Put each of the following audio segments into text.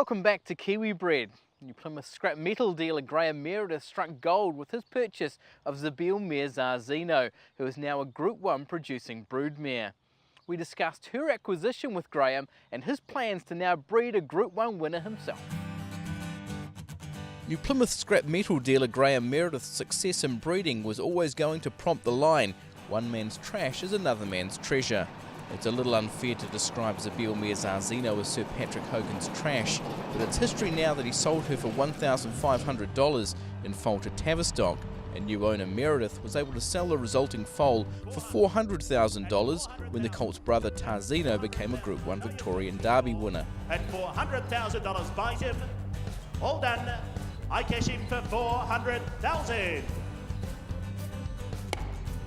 Welcome back to Kiwi Bred. New Plymouth scrap metal dealer Graham Meredith struck gold with his purchase of Zabeel mare Zarzino, who is now a Group 1 producing broodmare. We discussed her acquisition with Graham and his plans to now breed a Group 1 winner himself. New Plymouth scrap metal dealer Graham Meredith's success in breeding was always going to prompt the line, "One man's trash is another man's treasure." It's a little unfair to describe Zabeel mare Zarzino as Sir Patrick Hogan's trash, but it's history now that he sold her for $1,500 in foal to Tavistock, and new owner Meredith was able to sell the resulting foal for $400,000 when the colt's brother Tarzino became a Group 1 Victorian Derby winner. At $400,000 buys him. All done. I cash him for $400,000.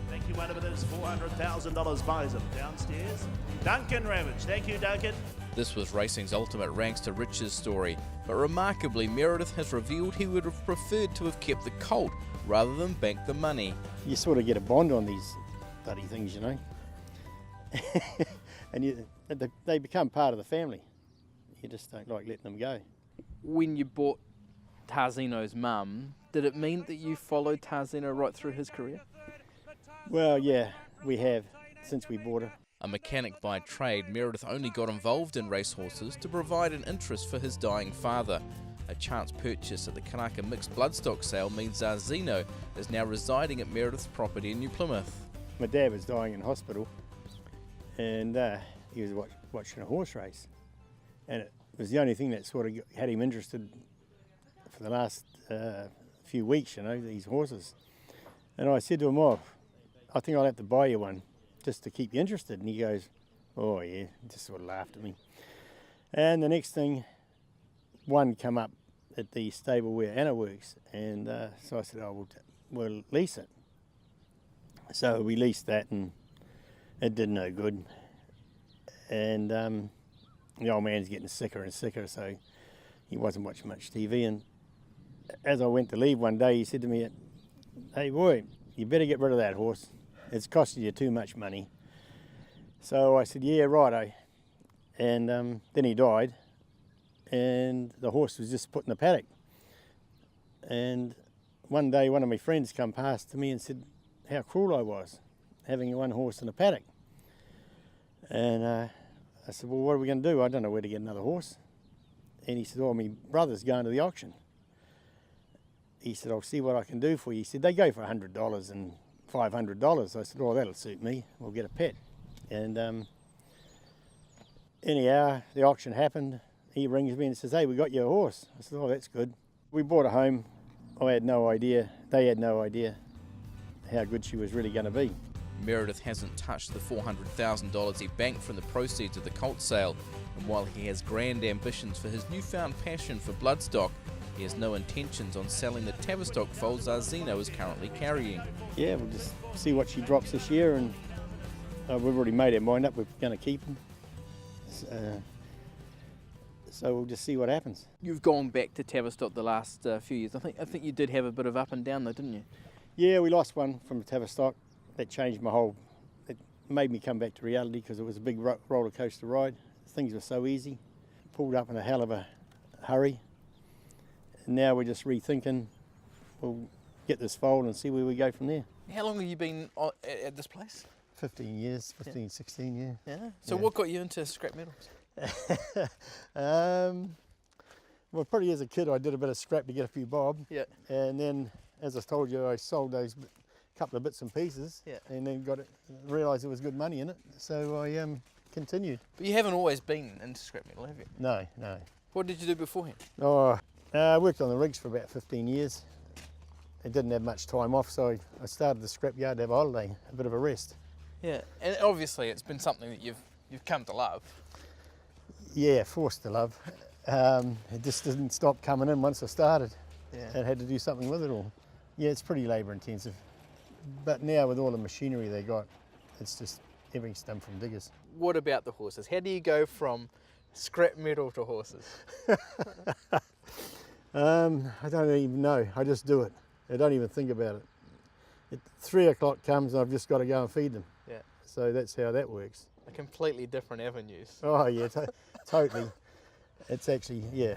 Thank you, one of those $400,000 buys him. Downstairs, Duncan Ravage. Thank you, Duncan. This was racing's ultimate rags to riches story, but remarkably Meredith has revealed he would have preferred to have kept the colt rather than bank the money. You sort of get a bond on these bloody things, you know. And they become part of the family. You just don't like letting them go. When you bought Tarzino's mum, did it mean that you followed Tarzino right through his career? Well, yeah, we have, since we bought her. A mechanic by trade, Meredith only got involved in racehorses to provide an interest for his dying father. A chance purchase at the Kanaka mixed bloodstock sale means Zarzino is now residing at Meredith's property in New Plymouth. My dad was dying in hospital, and he was watching a horse race. And it was the only thing that sort of had him interested for the last few weeks, you know, these horses. And I said to him, "Oh, I think I'll have to buy you one just to keep you interested." And he goes, "Oh yeah," just sort of laughed at me. And the next thing, one come up at the stable where Anna works, and so I said, "Oh, we'll lease it." So we leased that, and it did no good. And the old man's getting sicker and sicker, so he wasn't watching much TV. And as I went to leave one day, he said to me, "Hey boy, you better get rid of that horse. It's costing you too much money." So I said, "Yeah, righto." And then he died, and the horse was just put in the paddock. And one day one of my friends come past to me and said how cruel I was, having one horse in a paddock. And I said, "Well, what are we going to do? I don't know where to get another horse." And he said, "Oh, my brother's going to the auction." He said, "I'll see what I can do for you." He said, "They go for $100 and $500. I said, "Oh, that'll suit me. We'll get a pet." And anyhow, the auction happened. He rings me and says, "Hey, we got you a horse." I said, "Oh, that's good." We bought her home. I had no idea, they had no idea how good she was really going to be. Meredith hasn't touched the $400,000 he banked from the proceeds of the colt sale, and while he has grand ambitions for his newfound passion for bloodstock, he has no intentions on selling the Tavistock foal Zarzino is currently carrying. Yeah, we'll just see what she drops this year, and we've already made our mind up, we're going to keep them. So we'll just see what happens. You've gone back to Tavistock the last few years. I think you did have a bit of up and down though, didn't you? Yeah, we lost one from Tavistock. That changed my whole, it made me come back to reality because it was a big roller coaster ride. Things were so easy. Pulled up in a hell of a hurry. And now we're just rethinking, we'll get this foal and see where we go from there. How long have you been at this place? 15 years, 15, 16, yeah. Yeah. So what got you into scrap metals? Well, probably as a kid I did a bit of scrap to get a few bob. Yeah. And then, as I told you, I sold those couple of bits and pieces. Yeah. And then realised there was good money in it, so I continued. But you haven't always been into scrap metal, have you? No, no. What did you do beforehand? Oh, I worked on the rigs for about 15 years. I didn't have much time off, so I started the scrap yard to have a holiday, a bit of a rest. Yeah, and obviously it's been something that you've come to love. Yeah, forced to love. It just didn't stop coming in once I started. Yeah. I had to do something with it all. Yeah, it's pretty labour intensive. But now with all the machinery they got, it's just everything's done from diggers. What about the horses? How do you go from scrap metal to horses? I don't even know. I just do it. I don't even think about it. 3 o'clock comes and I've just got to go and feed them. Yeah. So that's how that works. Completely different avenues. Oh yeah, totally. It's actually, yeah,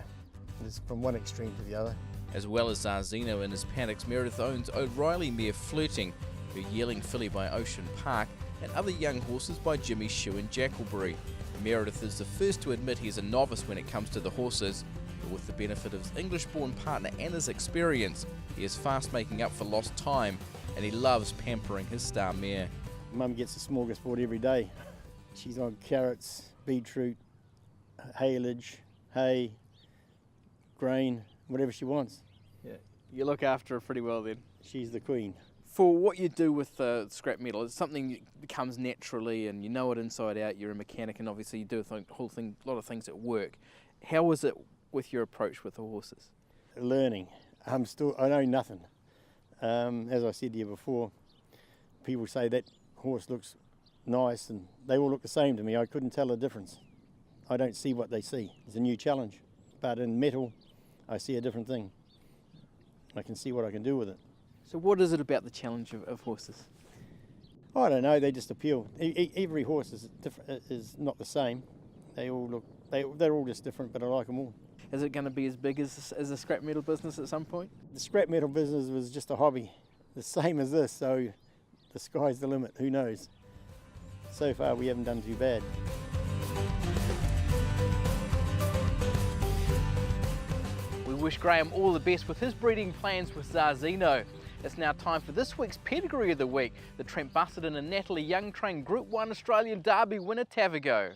it's from one extreme to the other. As well as Zarzino in his paddocks, Meredith owns O'Reilly mare Flirting, her yearling filly by Ocean Park, and other young horses by Jimmy Shoe and Jackleberry. Meredith is the first to admit he's a novice when it comes to the horses, but with the benefit of his English-born partner and his experience, he is fast making up for lost time, and he loves pampering his star mare. Mum gets a smorgasbord every day. She's on carrots, beetroot, haylage, hay, grain, whatever she wants. Yeah, you look after her pretty well then. She's the queen. For what you do with scrap metal, it's something that comes naturally and you know it inside out. You're a mechanic and obviously you do a lot of things at work. How is it with your approach with the horses? Learning. I know nothing. As I said to you before, people say that horse looks nice and they all look the same to me. I couldn't tell the difference. I don't see what they see. It's a new challenge. But in metal, I see a different thing. I can see what I can do with it. So what is it about the challenge of horses? I don't know, they just appeal. Every horse is not the same. They're all just different, but I like them all. Is it going to be as big as the scrap metal business at some point? The scrap metal business was just a hobby, the same as this, so the sky's the limit, who knows. So far we haven't done too bad. We wish Graham all the best with his breeding plans with Zarzino. It's now time for this week's Pedigree of the Week, the Trent Busserton and Natalie Young trained Group 1 Australian Derby winner Tavago.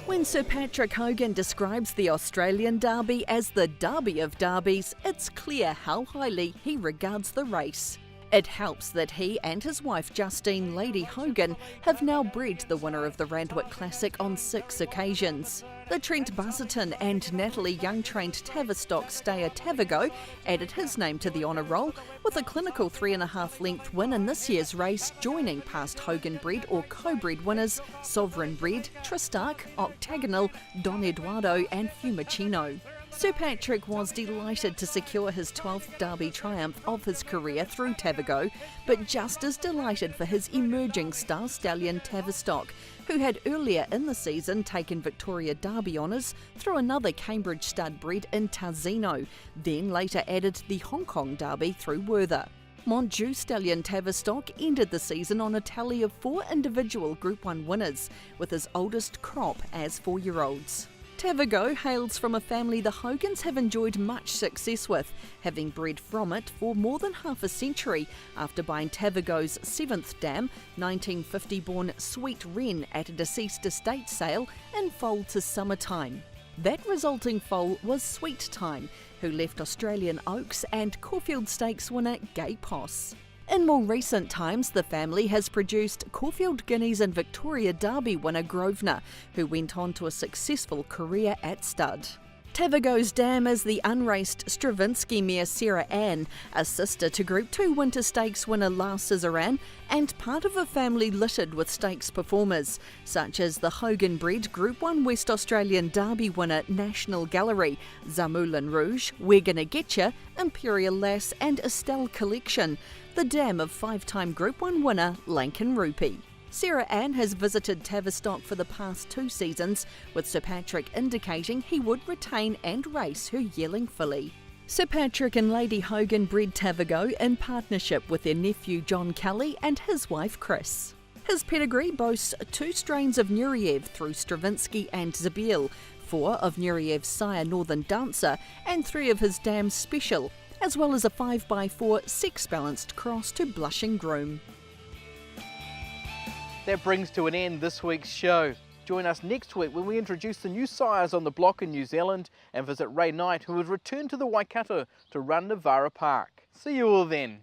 When Sir Patrick Hogan describes the Australian Derby as the Derby of Derbies, it's clear how highly he regards the race. It helps that he and his wife Justine Lady Hogan have now bred the winner of the Randwick Classic on 6 occasions. The Trent Busserton and Natalie Young trained Tavistock stayer Tavago added his name to the honour roll with a clinical 3.5 length win in this year's race, joining past Hogan bred or co-bred winners Sovereign Bred, Tristark, Octagonal, Don Eduardo and Fiumicino. Sir Patrick was delighted to secure his 12th Derby triumph of his career through Tavago, but just as delighted for his emerging star stallion Tavistock, who had earlier in the season taken Victoria Derby honours through another Cambridge stud bred in Tarzino, then later added the Hong Kong Derby through Werther. Montjou stallion Tavistock ended the season on a tally of 4 individual Group 1 winners, with his oldest crop as 4-year-olds. Tavago hails from a family the Hogans have enjoyed much success with, having bred from it for more than half a century after buying Tavago's 7th dam, 1950-born Sweet Wren, at a deceased estate sale in foal to summertime. That resulting foal was Sweet Time, who left Australian Oaks and Caulfield Stakes winner Gay Poss. In more recent times, the family has produced Caulfield Guineas and Victoria Derby winner Grosvenor, who went on to a successful career at stud. Tavago's dam is the unraced Stravinsky mare Sarah Ann, a sister to Group 2 Winter Stakes winner La Cizeran, and part of a family littered with stakes performers, such as the Hogan-bred Group 1 West Australian Derby winner National Gallery, Zamoulin Rouge, We're Gonna Getcha, Imperial Lass and Estelle Collection, the dam of 5-time Group 1 winner Lankan Rupee. Sarah Ann has visited Tavistock for the past 2 seasons, with Sir Patrick indicating he would retain and race her yearling filly. Sir Patrick and Lady Hogan bred Tavago in partnership with their nephew John Kelly and his wife Chris. His pedigree boasts 2 strains of Nureyev through Stravinsky and Zabel, 4 of Nureyev's sire Northern Dancer, and 3 of his dams Special, as well as a 5x4 sex-balanced cross to Blushing Groom. That brings to an end this week's show. Join us next week when we introduce the new sires on the block in New Zealand and visit Ray Knight, who has returned to the Waikato to run Navara Park. See you all then.